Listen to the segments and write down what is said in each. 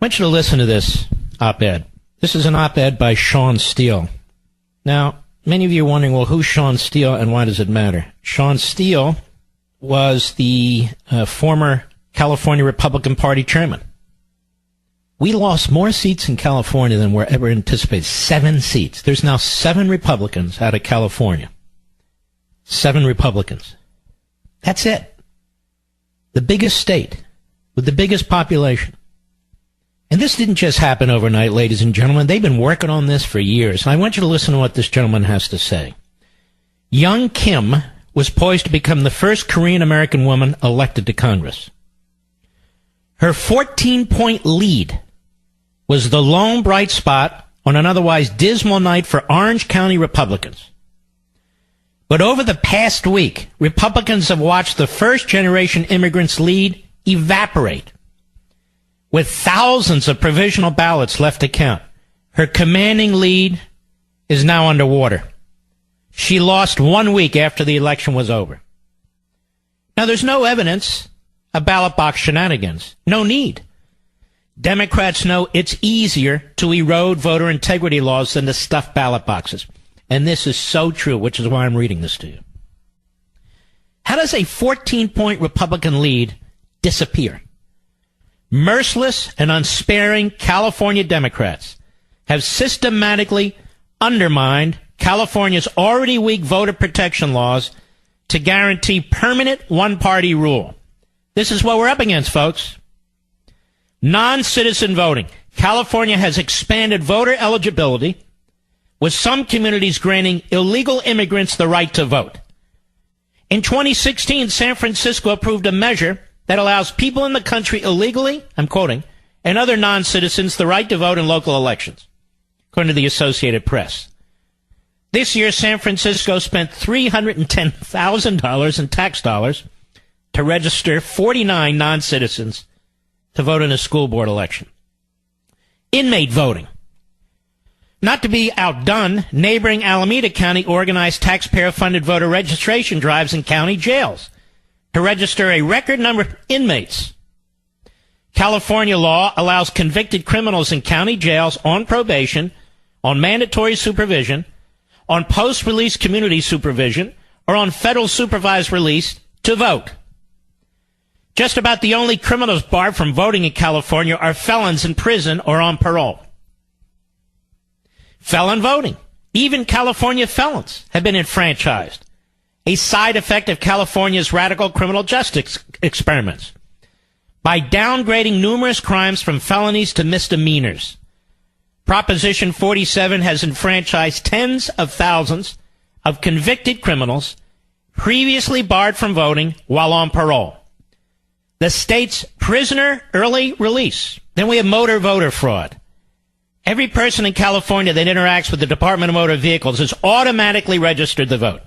want you to listen to this op-ed. This is an op-ed by Sean Steele. Now, many of you are wondering, well, who's Sean Steele and why does it matter? Sean Steele was the former California Republican Party chairman. We lost more seats in California than were ever anticipated. 7 seats. There's now 7 Republicans out of California. 7 Republicans. That's it. The biggest state with the biggest population. And this didn't just happen overnight, ladies and gentlemen. They've been working on this for years. And I want you to listen to what this gentleman has to say. Young Kim was poised to become the first Korean-American woman elected to Congress. Her 14-point lead was the lone bright spot on an otherwise dismal night for Orange County Republicans. But over the past week, Republicans have watched the first-generation immigrants' lead evaporate. With thousands of provisional ballots left to count, her commanding lead is now underwater. She lost 1 week after the election was over. Now, there's no evidence of ballot box shenanigans. No need. Democrats know it's easier to erode voter integrity laws than to stuff ballot boxes. And this is so true, which is why I'm reading this to you. How does a 14-point Republican lead disappear? Merciless and unsparing California Democrats have systematically undermined California's already weak voter protection laws to guarantee permanent one-party rule. This is what we're up against, folks. Non-citizen voting. California has expanded voter eligibility, with some communities granting illegal immigrants the right to vote. In 2016, San Francisco approved a measure that allows people in the country illegally, I'm quoting, and other non-citizens the right to vote in local elections, according to the Associated Press. This year, San Francisco spent $310,000 in tax dollars to register 49 non-citizens to vote in a school board election. Inmate voting. Not to be outdone, neighboring Alameda County organized taxpayer-funded voter registration drives in county jails to register a record number of inmates. California law allows convicted criminals in county jails on probation, on mandatory supervision, on post-release community supervision, or on federal supervised release to vote. Just about the only criminals barred from voting in California are felons in prison or on parole. Felon voting. Even California felons have been enfranchised, a side effect of California's radical criminal justice experiments, by downgrading numerous crimes from felonies to misdemeanors. Proposition 47 has enfranchised tens of thousands of convicted criminals previously barred from voting while on parole. The state's prisoner early release. Then we have motor voter fraud. Every person in California that interacts with the Department of Motor Vehicles is automatically registered to vote.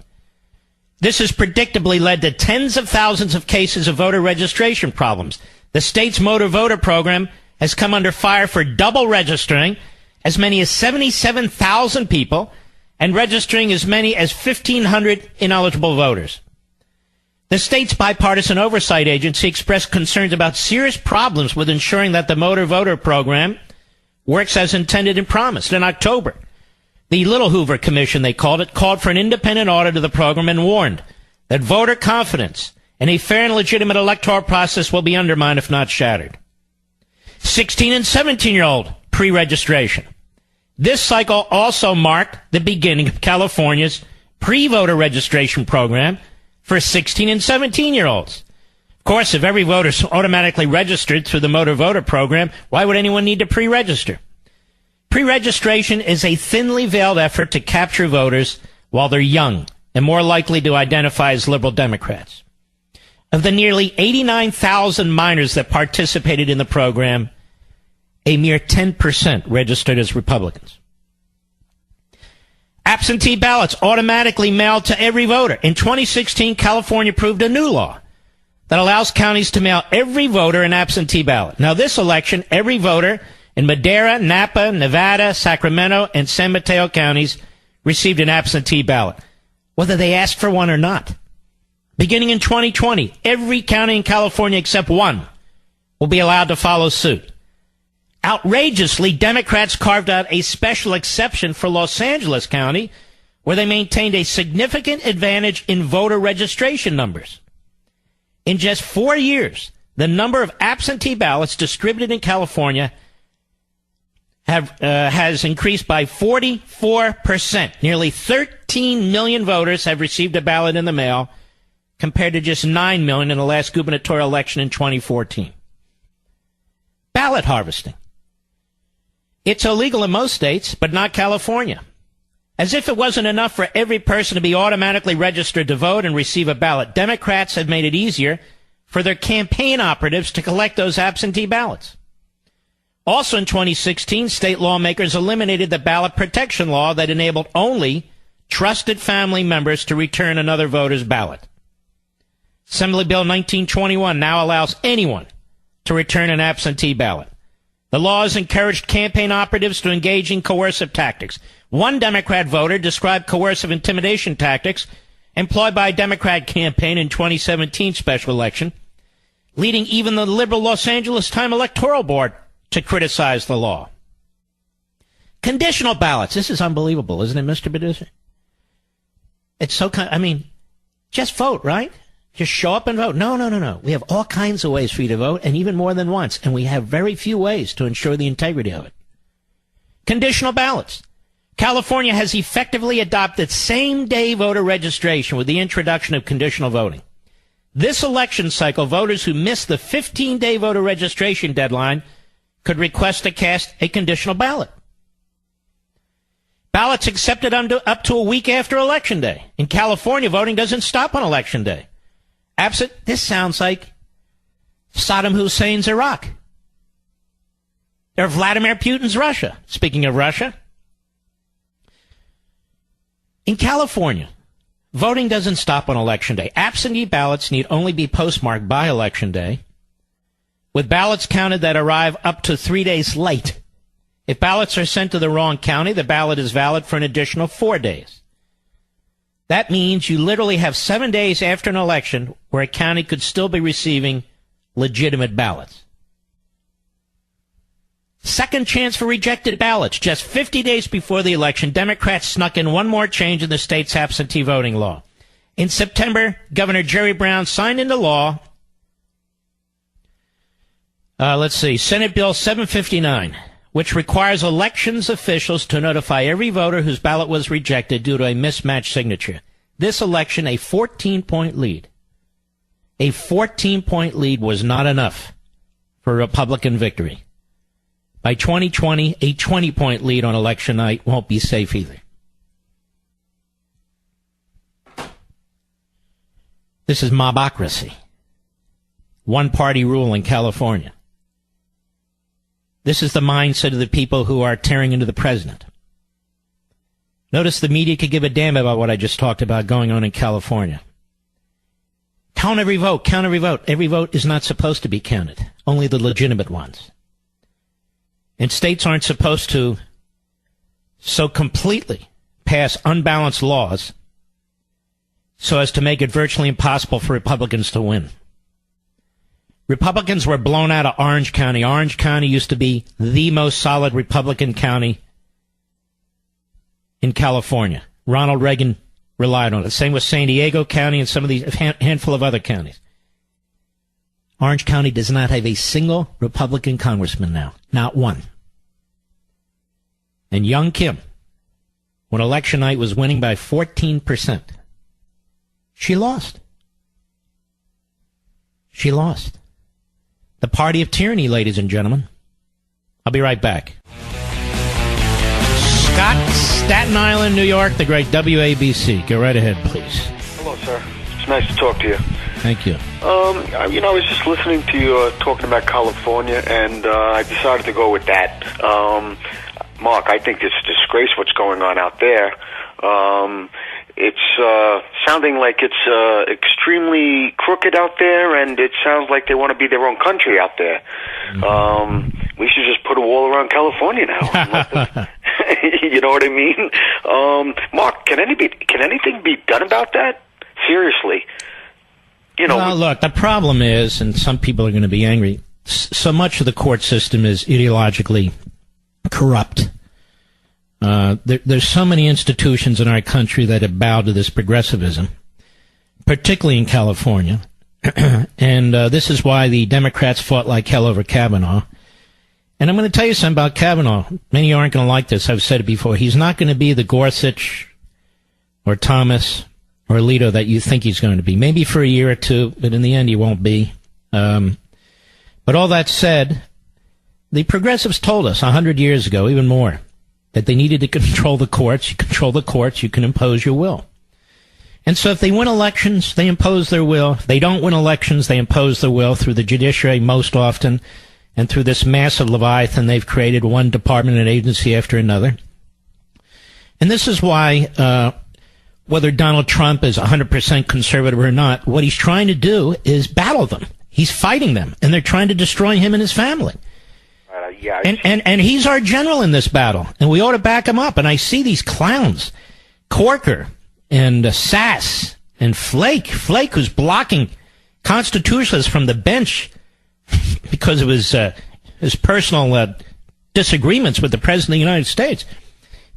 This has predictably led to tens of thousands of cases of voter registration problems. The state's motor voter program has come under fire for double registering as many as 77,000 people and registering as many as 1,500 ineligible voters. The state's bipartisan oversight agency expressed concerns about serious problems with ensuring that the motor voter program works as intended and promised. In October, the Little Hoover Commission, they called it, called for an independent audit of the program and warned that voter confidence in a fair and legitimate electoral process will be undermined if not shattered. 16 and 17-year-old pre-registration. This cycle also marked the beginning of California's pre-voter registration program for 16 and 17-year-olds. Of course, if every voter is automatically registered through the motor voter program, why would anyone need to pre-register? Pre-registration is a thinly veiled effort to capture voters while they're young and more likely to identify as liberal Democrats. Of the nearly 89,000 minors that participated in the program, a mere 10% registered as Republicans. Absentee ballots automatically mailed to every voter. In 2016, California approved a new law that allows counties to mail every voter an absentee ballot. Now, this election, every voter in Madera, Napa, Nevada, Sacramento, and San Mateo counties received an absentee ballot, whether they asked for one or not. Beginning in 2020, every county in California except one will be allowed to follow suit. Outrageously, Democrats carved out a special exception for Los Angeles County, where they maintained a significant advantage in voter registration numbers. In just 4 years, the number of absentee ballots distributed in California has increased by 44%. Nearly 13 million voters have received a ballot in the mail, compared to just 9 million in the last gubernatorial election in 2014. Ballot harvesting. It's illegal in most states, but not California. As if it wasn't enough for every person to be automatically registered to vote and receive a ballot, Democrats have made it easier for their campaign operatives to collect those absentee ballots. Also in 2016, state lawmakers eliminated the ballot protection law that enabled only trusted family members to return another voter's ballot. Assembly Bill 1921 now allows anyone to return an absentee ballot. The law has encouraged campaign operatives to engage in coercive tactics. One Democrat voter described coercive intimidation tactics employed by a Democrat campaign in 2017 special election, leading even the liberal Los Angeles Times Electoral Board to criticize the law. Conditional ballots. This is unbelievable, isn't it, Mr. Producer? It's so just vote, right? Just show up and vote. No. We have all kinds of ways for you to vote, and even more than once, and we have very few ways to ensure the integrity of it. Conditional ballots. California has effectively adopted same-day voter registration with the introduction of conditional voting. This election cycle, voters who missed the 15-day voter registration deadline could request to cast a conditional ballot. Ballots accepted up to a week after Election Day. In California, voting doesn't stop on Election Day. This sounds like Saddam Hussein's Iraq. Or Vladimir Putin's Russia. Speaking of Russia. In California, voting doesn't stop on Election Day. Absentee ballots need only be postmarked by Election Day, with ballots counted that arrive up to 3 days late. If ballots are sent to the wrong county, the ballot is valid for an additional 4 days. That means you literally have 7 days after an election where a county could still be receiving legitimate ballots. Second chance for rejected ballots. Just 50 days before the election, Democrats snuck in one more change in the state's absentee voting law. In September, Governor Jerry Brown signed into law, Senate Bill 759, which requires elections officials to notify every voter whose ballot was rejected due to a mismatched signature. This election, a 14-point lead. A 14-point lead was not enough for a Republican victory. By 2020, a 20-point lead on election night won't be safe either. This is mobocracy. One-party rule in California. This is the mindset of the people who are tearing into the president. Notice the media could give a damn about what I just talked about going on in California. Count every vote, count every vote. Every vote is not supposed to be counted. Only the legitimate ones. And states aren't supposed to so completely pass unbalanced laws so as to make it virtually impossible for Republicans to win. Republicans were blown out of Orange County. Orange County used to be the most solid Republican county in California. Ronald Reagan relied on it. Same with San Diego County and some of these handful of other counties. Orange County does not have a single Republican congressman now. Not one. And Young Kim, when election night, was winning by 14%. She lost. She lost. The party of tyranny, ladies and gentlemen. I'll be right back. Scott, Staten Island, New York, the great WABC. Go right ahead, please. Hello, sir. It's nice to talk to you. Thank you. I was just listening to you talking about California, and I decided to go with that. Mark, I think it's a disgrace what's going on out there. It's sounding like it's extremely crooked out there, and it sounds like they want to be their own country out there. We should just put a wall around California now. You know what I mean? Mark, can anything be done about that? Seriously. Well, look, the problem is, and some people are going to be angry, so much of the court system is ideologically corrupt. There's so many institutions in our country that have bowed to this progressivism, particularly in California. And this is why the Democrats fought like hell over Kavanaugh. And I'm going to tell you something about Kavanaugh. Many aren't going to like this. I've said it before. He's not going to be the Gorsuch or Thomas or Alito that you think he's going to be. Maybe for a year or two, but in the end he won't be. But all that said, the progressives told us 100 years ago, even more, that they needed to control the courts. You control the courts, you can impose your will. And so if they win elections, they impose their will. If they don't win elections, they impose their will through the judiciary most often, and through this massive leviathan they've created, one department and agency after another. And this is why, whether Donald Trump is 100% conservative or not, what he's trying to do is battle them. He's fighting them, and they're trying to destroy him and his family. And he's our general in this battle, and we ought to back him up. And I see these clowns, Corker and Sass and Flake, who's blocking constitutionalists from the bench because of his personal disagreements with the President of the United States.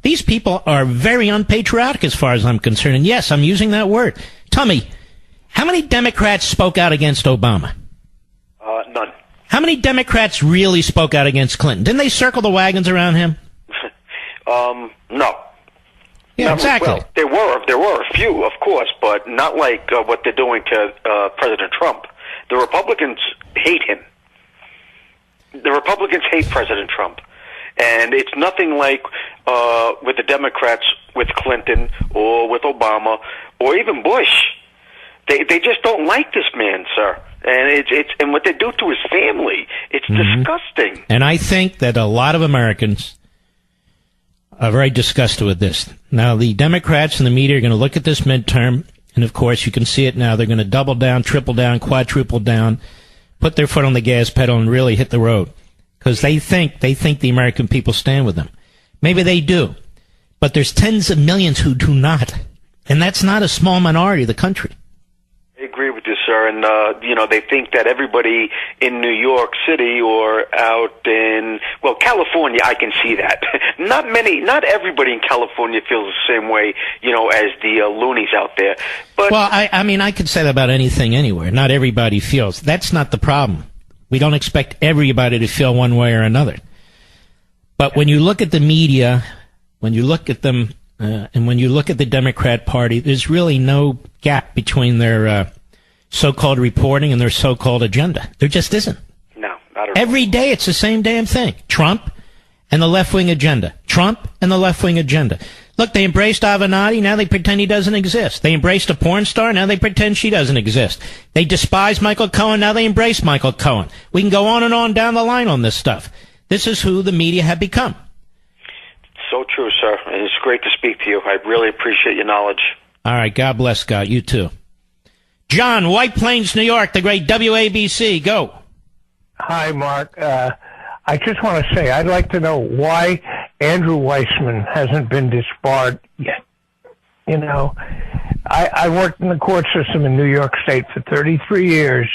These people are very unpatriotic as far as I'm concerned. And yes, I'm using that word. Tell me, how many Democrats spoke out against Obama? None. How many Democrats really spoke out against Clinton? Didn't they circle the wagons around him? No. Yeah, exactly. Well, there were a few, of course, but not like what they're doing to President Trump. The Republicans hate him. The Republicans hate President Trump. And it's nothing like with the Democrats, with Clinton, or with Obama, or even Bush. They just don't like this man, sir. And and what they do to his family, it's disgusting. And I think that a lot of Americans are very disgusted with this. Now, the Democrats and the media are going to look at this midterm, and of course, you can see it now. They're going to double down, triple down, quadruple down, put their foot on the gas pedal, and really hit the road. Because they think the American people stand with them. Maybe they do. But there's tens of millions who do not. And that's not a small minority of the country. I agree with you, sir. And, they think that everybody in New York City or out in, California, I can see that. Not everybody in California feels the same way, as the loonies out there. But I could say that about anything anywhere. Not everybody feels. That's not the problem. We don't expect everybody to feel one way or another. But when you look at the media, when you look at them, and when you look at the Democrat Party, there's really no gap between their so-called reporting and their so-called agenda. There just isn't. No, not at all. Every day it's the same damn thing. Trump and the left-wing agenda. Trump and the left-wing agenda. Look, they embraced Avenatti, now they pretend he doesn't exist. They embraced a porn star, now they pretend she doesn't exist. They despise Michael Cohen, now they embrace Michael Cohen. We can go on and on down the line on this stuff. This is who the media have become. So true, sir. And it's great to speak to you. I really appreciate your knowledge. All right, God bless, Scott. You too. John, White Plains, New York, the great WABC. Go. Hi, Mark. I just want to say, I'd like to know why Andrew Weissman hasn't been disbarred yet. I worked in the court system in New York State for 33 years,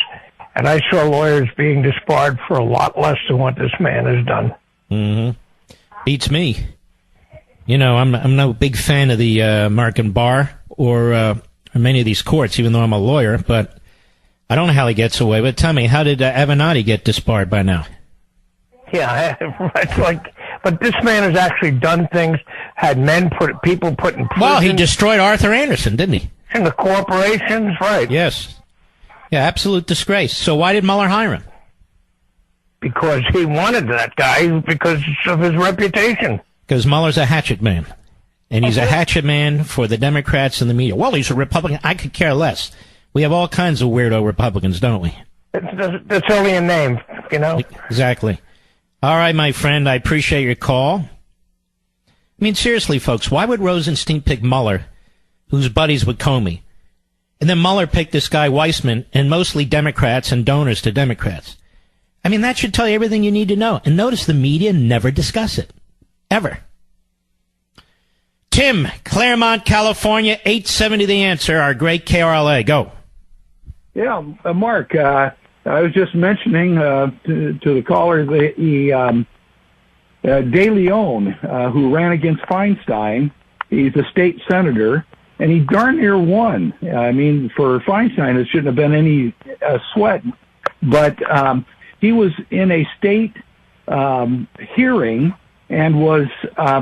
and I saw lawyers being disbarred for a lot less than what this man has done. Mm-hmm. Beats me. I'm no big fan of the American bar or many of these courts, even though I'm a lawyer, but I don't know how he gets away. But tell me, how did Avenatti get disbarred by now? Yeah, it's but this man has actually done things, had people put in prison. Well, he destroyed Arthur Anderson, didn't he? And the corporations, right. Yes. Yeah, absolute disgrace. So why did Mueller hire him? Because he wanted that guy because of his reputation. Because Mueller's a hatchet man. And he's a hatchet man for the Democrats and the media. Well, he's a Republican. I could care less. We have all kinds of weirdo Republicans, don't we? That's only a name, Exactly. All right, my friend, I appreciate your call. I mean, seriously, folks, why would Rosenstein pick Mueller, who's buddies with Comey? And then Mueller picked this guy Weissman, and mostly Democrats and donors to Democrats. I mean, that should tell you everything you need to know. And notice the media never discuss it. Ever. Tim, Claremont, California, 870 The Answer, our great KRLA. Go. Yeah, Mark, I was just mentioning to the caller the De Leon, who ran against Feinstein. He's a state senator, and he darn near won. I mean, for Feinstein, it shouldn't have been any sweat. But he was in a state hearing and was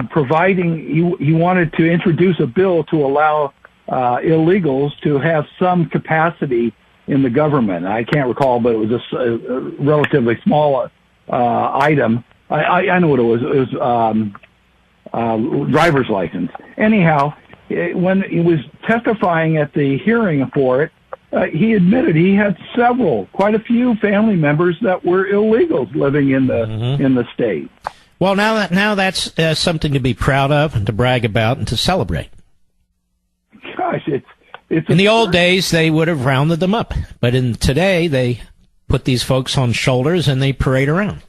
providing, he wanted to introduce a bill to allow illegals to have some capacity in the government. I can't recall, but it was a relatively small item. I know what it was. It was driver's license. Anyhow, when he was testifying at the hearing for it, he admitted he had quite a few family members that were illegals living in the state. Well, now that's something to be proud of and to brag about and to celebrate. Gosh, it's in the old days, they would have rounded them up. But today, they put these folks on shoulders and they parade around.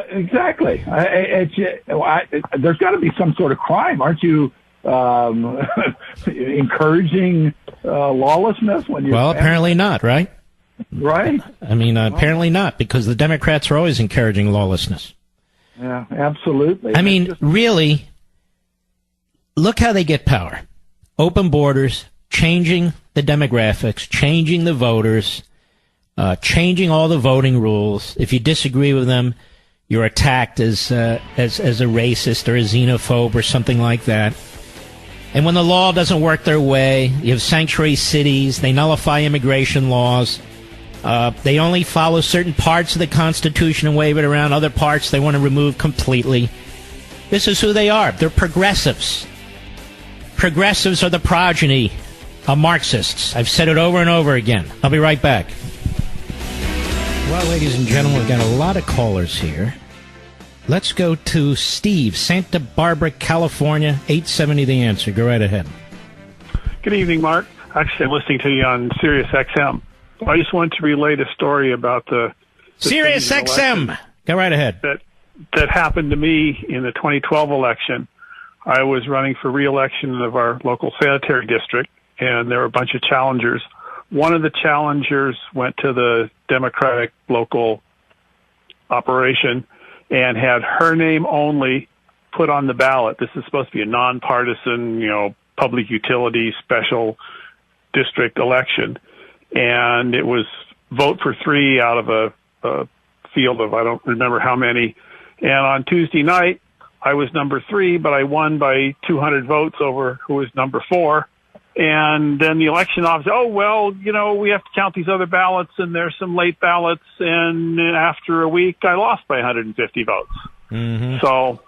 Exactly. There's got to be some sort of crime. Aren't you encouraging lawlessness when you're... Well, apparently not, right? Right? I mean, apparently not, because the Democrats are always encouraging lawlessness. Yeah, absolutely. I mean, really, look how they get power. Open borders, changing the demographics, changing the voters, changing all the voting rules. If you disagree with them, you're attacked as a racist or a xenophobe or something like that. And when the law doesn't work their way, you have sanctuary cities, they nullify immigration laws, they only follow certain parts of the Constitution and wave it around, other parts they want to remove completely. This is who they are. They're progressives. Progressives are the progeny of Marxists. I've said it over and over again. I'll be right back. Well, ladies and gentlemen, we've got a lot of callers here. Let's go to Steve, Santa Barbara, California, 870 The Answer. Go right ahead. Good evening, Mark. Actually, I'm listening to you on Sirius XM. I just wanted to relate a story about the Sirius XM. Go right ahead. That happened to me in the 2012 election. I was running for re-election of our local sanitary district, and there were a bunch of challengers. One of the challengers went to the Democratic local operation and had her name only put on the ballot. This is supposed to be a nonpartisan, public utility special district election. And it was vote for 3 out of a field of I don't remember how many. And on Tuesday night, I was number 3, but I won by 200 votes over who was number 4. And then the election officer, we have to count these other ballots, and there's some late ballots. And after a week, I lost by 150 votes. Mm-hmm. So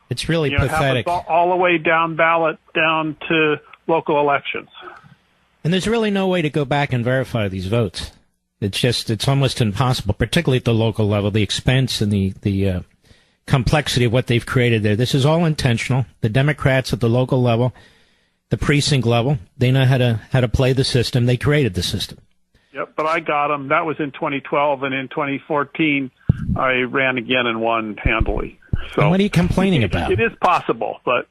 it's really pathetic. It happens all the way down ballot down to local elections. And there's really no way to go back and verify these votes. It's almost impossible, particularly at the local level. The expense and the complexity of what they've created there. This is all intentional. The Democrats at the local level, the precinct level, they know how to play the system. They created the system. Yep, but I got them. That was in 2012, and in 2014, I ran again and won handily. So and what are you complaining about? It is possible, but...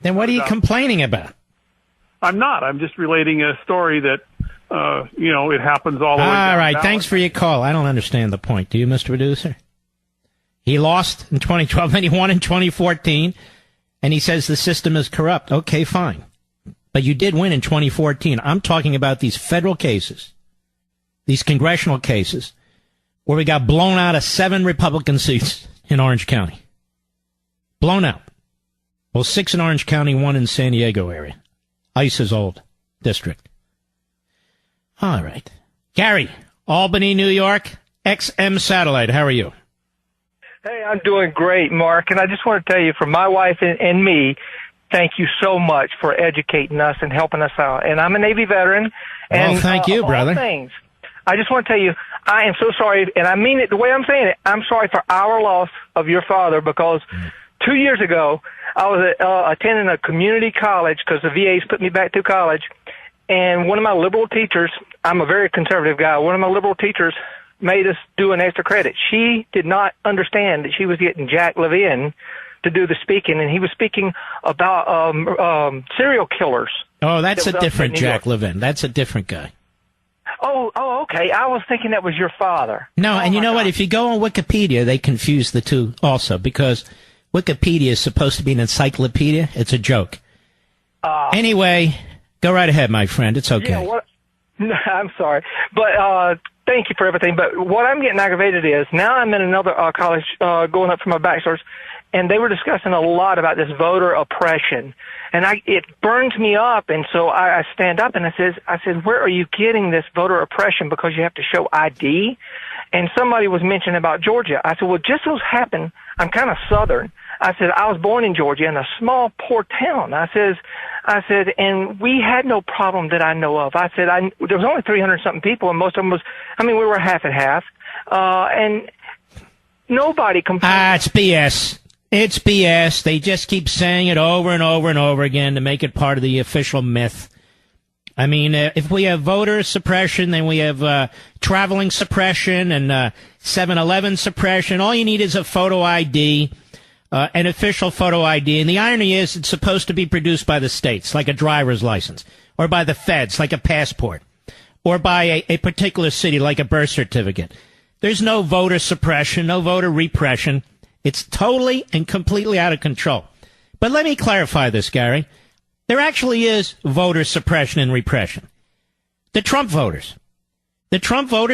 Then what are you complaining about? I'm not. I'm just relating a story that, it happens all the way down. All right, thanks for your call. I don't understand the point. Do you, Mr. Producer? He lost in 2012, then he won in 2014, and he says the system is corrupt. Okay, fine. But you did win in 2014. I'm talking about these federal cases, these congressional cases, where we got blown out of 7 Republican seats in Orange County. Blown out. Well, 6 in Orange County, 1 in San Diego area. ICE's old district. All right. Gary, Albany, New York, XM Satellite. How are you? Hey, I'm doing great, Mark. And I just want to tell you, for my wife and me, thank you so much for educating us and helping us out. And I'm a Navy veteran. And, well, thank you, brother. Things. I just want to tell you, I am so sorry, and I mean it the way I'm saying it. I'm sorry for our loss of your father, because 2 years ago, I was attending a community college because the VA's put me back to college. And one of my liberal teachers, I'm a very conservative guy, one of my liberal teachers made us do an extra credit. She did not understand that she was getting Jack Levin to do the speaking, and he was speaking about serial killers. Oh, that's a different Jack Levin. That's a different guy. Okay. I was thinking that was your father. No, and you know what? If you go on Wikipedia, they confuse the two also, because Wikipedia is supposed to be an encyclopedia. It's a joke. Anyway, go right ahead, my friend. It's okay. Yeah, no, I'm sorry. But thank you for everything. But what I'm getting aggravated is now I'm in another college going up for my bachelor's, and they were discussing a lot about this voter oppression. And it burns me up, and so I stand up and I said, where are you getting this voter oppression? Because you have to show ID. And somebody was mentioning about Georgia. I said, well, just so happen, I'm kind of Southern. I said, I was born in Georgia in a small, poor town. I said, and we had no problem that I know of. I said, there was only 300-something people, and most of them we were half and half. And nobody complained. It's BS. It's BS. They just keep saying it over and over and over again to make it part of the official myth. I mean, if we have voter suppression, then we have traveling suppression and 7-Eleven suppression. All you need is a photo ID, an official photo ID. And the irony is it's supposed to be produced by the states, like a driver's license, or by the feds, like a passport, or by a particular city, like a birth certificate. There's no voter suppression, no voter repression. It's totally and completely out of control. But let me clarify this, Gary. There actually is voter suppression and repression. The Trump voters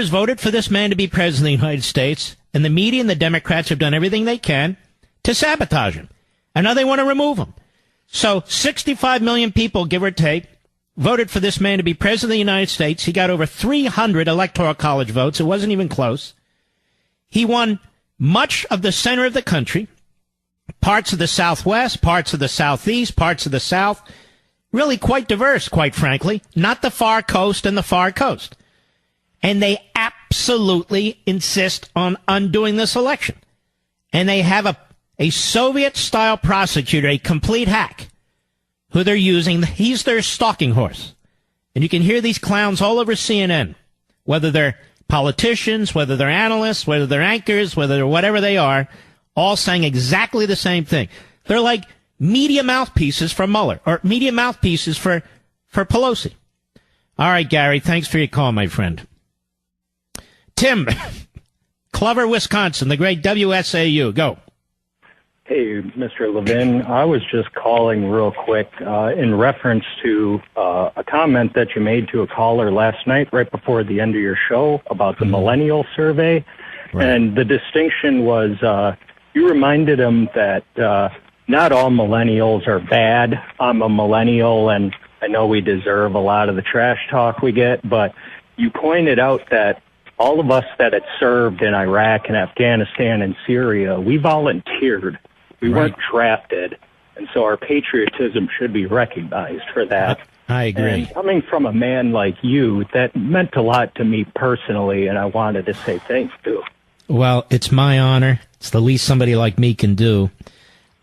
voted for this man to be president of the United States, and the media and the Democrats have done everything they can to sabotage him. And now they want to remove him. So 65 million people, give or take, voted for this man to be president of the United States. He got over 300 electoral college votes. It wasn't even close. He won much of the center of the country, parts of the Southwest, parts of the Southeast, parts of the South. Really quite diverse, quite frankly. Not the far coast and the far coast. And they absolutely insist on undoing this election. And they have a Soviet-style prosecutor, a complete hack, who they're using. He's their stalking horse. And you can hear these clowns all over CNN, whether they're politicians, whether they're analysts, whether they're anchors, whether they're whatever they are, all saying exactly the same thing. They're like media mouthpieces for Mueller, or media mouthpieces for Pelosi. All right, Gary, thanks for your call, my friend. Tim, Clover, Wisconsin, the great WSAU. Go. Hey, Mr. Levin, I was just calling real quick in reference to a comment that you made to a caller last night right before the end of your show about the millennial survey. Right. And the distinction was you reminded him that not all millennials are bad. I'm a millennial, and I know we deserve a lot of the trash talk we get, but you pointed out that all of us that had served in Iraq and Afghanistan and Syria, we volunteered. We weren't drafted, and so our patriotism should be recognized for that. I agree. And coming from a man like you, that meant a lot to me personally, and I wanted to say thanks to. Well, it's my honor. It's the least somebody like me can do.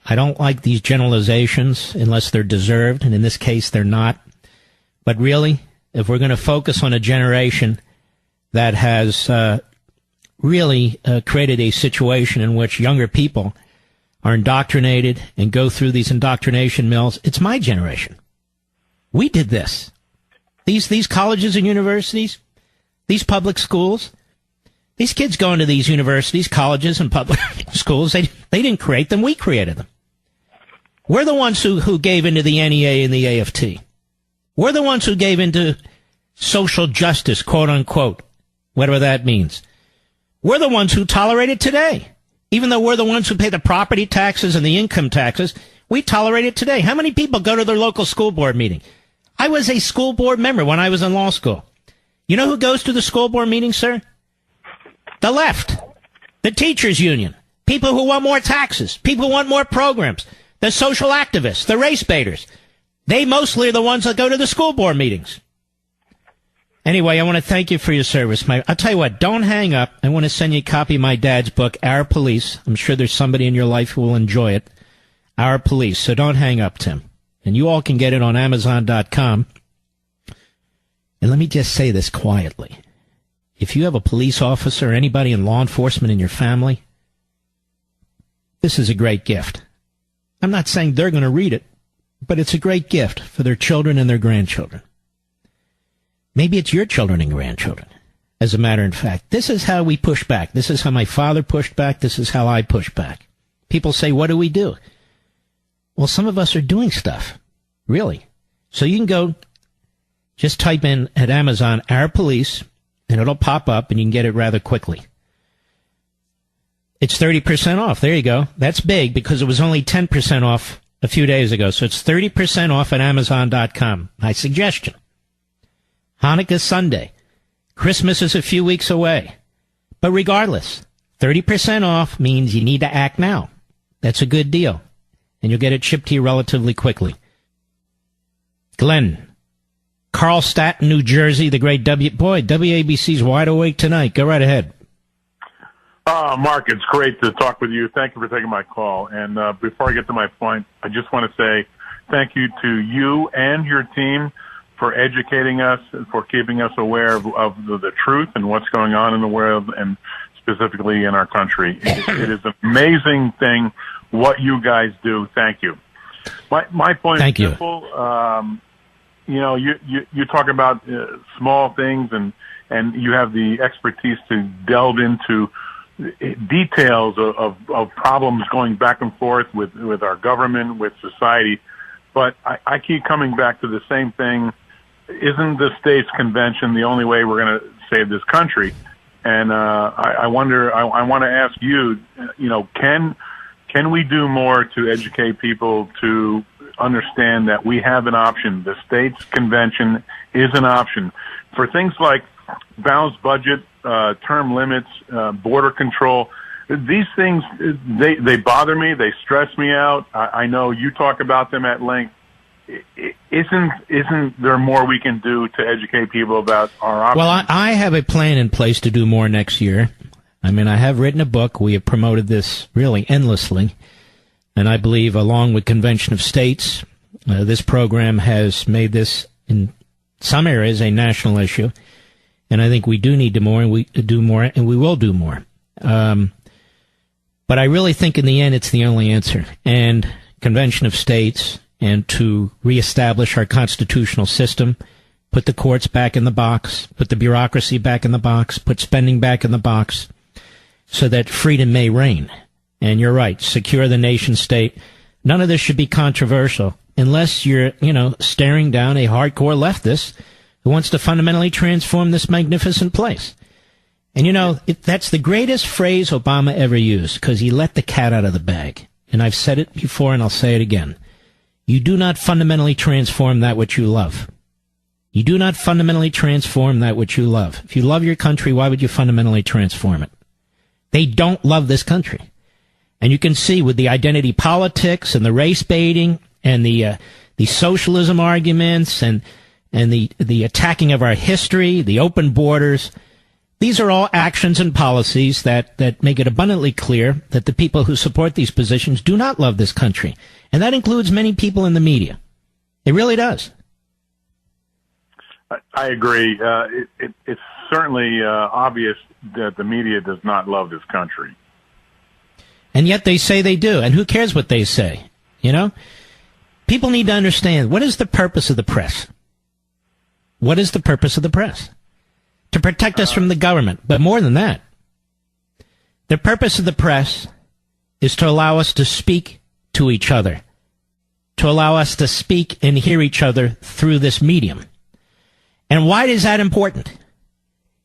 I don't like these generalizations unless they're deserved, and in this case, they're not. But really, if we're going to focus on a generation that has really created a situation in which younger people are indoctrinated and go through these indoctrination mills, it's my generation. We did this. These colleges and universities, these public schools, these kids going to these universities, colleges, and public schools, they didn't create them. We created them. We're the ones who gave into the NEA and the AFT. We're the ones who gave into social justice, quote unquote, whatever that means. We're the ones who tolerate it today. Even though we're the ones who pay the property taxes and the income taxes, we tolerate it today. How many people go to their local school board meeting? I was a school board member when I was in law school. You know who goes to the school board meeting, sir? The left. The teachers union. People who want more taxes. People who want more programs. The social activists. The race baiters. They mostly are the ones that go to the school board meetings. Anyway, I want to thank you for your service. I'll tell you what, don't hang up. I want to send you a copy of my dad's book, Our Police. I'm sure there's somebody in your life who will enjoy it. Our Police. So don't hang up, Tim. And you all can get it on Amazon.com. And let me just say this quietly. If you have a police officer or anybody in law enforcement in your family, this is a great gift. I'm not saying they're going to read it, but it's a great gift for their children and their grandchildren. Maybe it's your children and grandchildren. As a matter of fact, this is how we push back. This is how my father pushed back. This is how I push back. People say, what do we do? Well, some of us are doing stuff. Really. So you can go, just type in at Amazon, Our Police, and it'll pop up, and you can get it rather quickly. It's 30% off. There you go. That's big because it was only 10% off a few days ago. So it's 30% off at Amazon.com. My suggestion. Hanukkah Sunday. Christmas is a few weeks away. But regardless, 30% off means you need to act now. That's a good deal. And you'll get it shipped to you relatively quickly. Glenn, Carlstadt, New Jersey, the great WABC's wide awake tonight. Go right ahead. Mark, it's great to talk with you. Thank you for taking my call. And before I get to my point, I just want to say thank you to you and your team for educating us and for keeping us aware of the truth and what's going on in the world and specifically in our country. It is an amazing thing what you guys do. Thank you. My point is simple. You talk about small things and you have the expertise to delve into details of problems going back and forth with our government, with society. But I keep coming back to the same thing. Isn't the states convention the only way we're going to save this country? And I wonder, I want to ask you, can we do more to educate people to understand that we have an option? The states convention is an option for things like balanced budget, term limits, border control. These things, they bother me. They stress me out. I know you talk about them at length. Isn't there more we can do to educate people about our options? Well, I have a plan in place to do more next year. I mean, I have written a book. We have promoted this really endlessly. And I believe, along with Convention of States, this program has made this, in some areas, a national issue. And I think we do need to more, and we do more, and we will do more. But I really think in the end it's the only answer. And Convention of States, and to reestablish our constitutional system, put the courts back in the box, put the bureaucracy back in the box, put spending back in the box, so that freedom may reign. And you're right, secure the nation state. None of this should be controversial unless you're, staring down a hardcore leftist who wants to fundamentally transform this magnificent place. And that's the greatest phrase Obama ever used, because he let the cat out of the bag. And I've said it before and I'll say it again. You do not fundamentally transform that which you love. You do not fundamentally transform that which you love. If you love your country, why would you fundamentally transform it? They don't love this country. And you can see with the identity politics and the race baiting and the socialism arguments and the attacking of our history, the open borders, these are all actions and policies that make it abundantly clear that the people who support these positions do not love this country. And that includes many people in the media. It really does. I agree. It's certainly obvious that the media does not love this country. And yet they say they do. And who cares what they say? People need to understand, what is the purpose of the press? What is the purpose of the press? To protect us from the government. But more than that, the purpose of the press is to allow us to speak to each other, to allow us to speak and hear each other through this medium. And why is that important?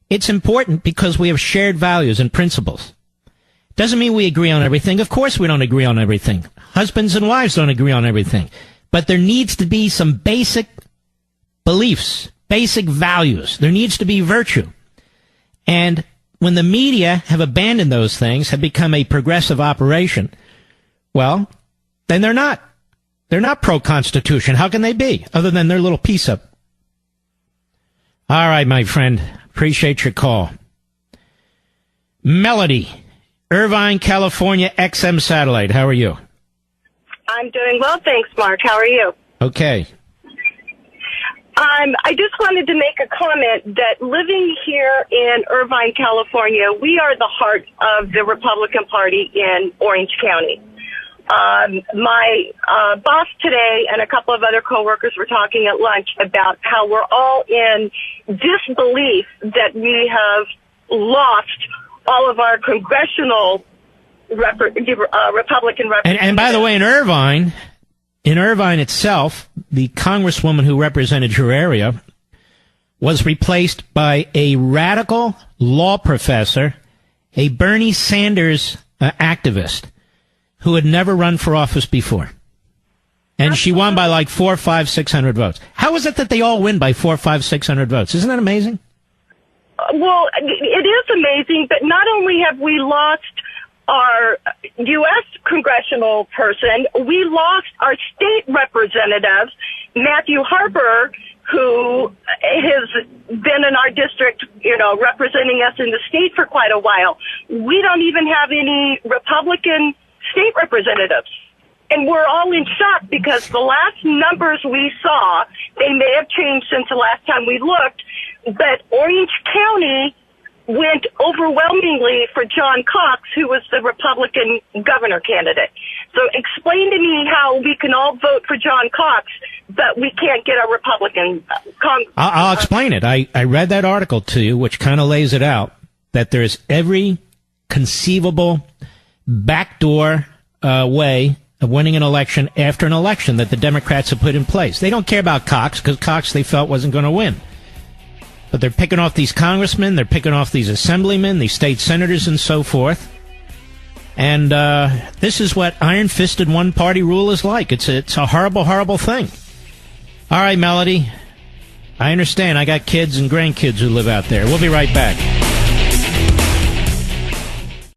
It's important because we have shared values and principles. Doesn't mean we agree on everything. Of course we don't agree on everything. Husbands and wives don't agree on everything. But there needs to be some basic beliefs, basic values. There needs to be virtue. And when the media have abandoned those things, have become a progressive operation, well, then they're not. They're not pro-Constitution. How can they be, other than their little piece up? All right, my friend. Appreciate your call. Melody, Irvine, California, XM Satellite. How are you? I'm doing well, thanks, Mark. How are you? Okay. I just wanted to make a comment that living here in Irvine, California, we are the heart of the Republican Party in Orange County. My boss today and a couple of other coworkers were talking at lunch about how we're all in disbelief that we have lost all of our congressional Republican representatives. And by the way, in Irvine itself, the congresswoman who represented your area was replaced by a radical law professor, a Bernie Sanders activist, who had never run for office before. And she won by like 400, 500, 600 votes. How is it that they all win by 400, 500, 600 votes? Isn't that amazing? Well, it is amazing, but not only have we lost our U.S. congressional person, we lost our state representative, Matthew Harper, who has been in our district, representing us in the state for quite a while. We don't even have any Republican state representatives. And we're all in shock because the last numbers we saw, they may have changed since the last time we looked, but Orange County went overwhelmingly for John Cox, who was the Republican governor candidate. So explain to me how we can all vote for John Cox, but we can't get a Republican Congress. I'll explain it. I read that article to you, which kind of lays it out, that there's every conceivable backdoor way of winning an election after an election that the Democrats have put in place. They don't care about Cox because Cox they felt wasn't going to win. But they're picking off these congressmen, they're picking off these assemblymen, these state senators and so forth. And this is what iron-fisted one-party rule is like. It's a horrible, horrible thing. All right, Melody. I understand. I got kids and grandkids who live out there. We'll be right back.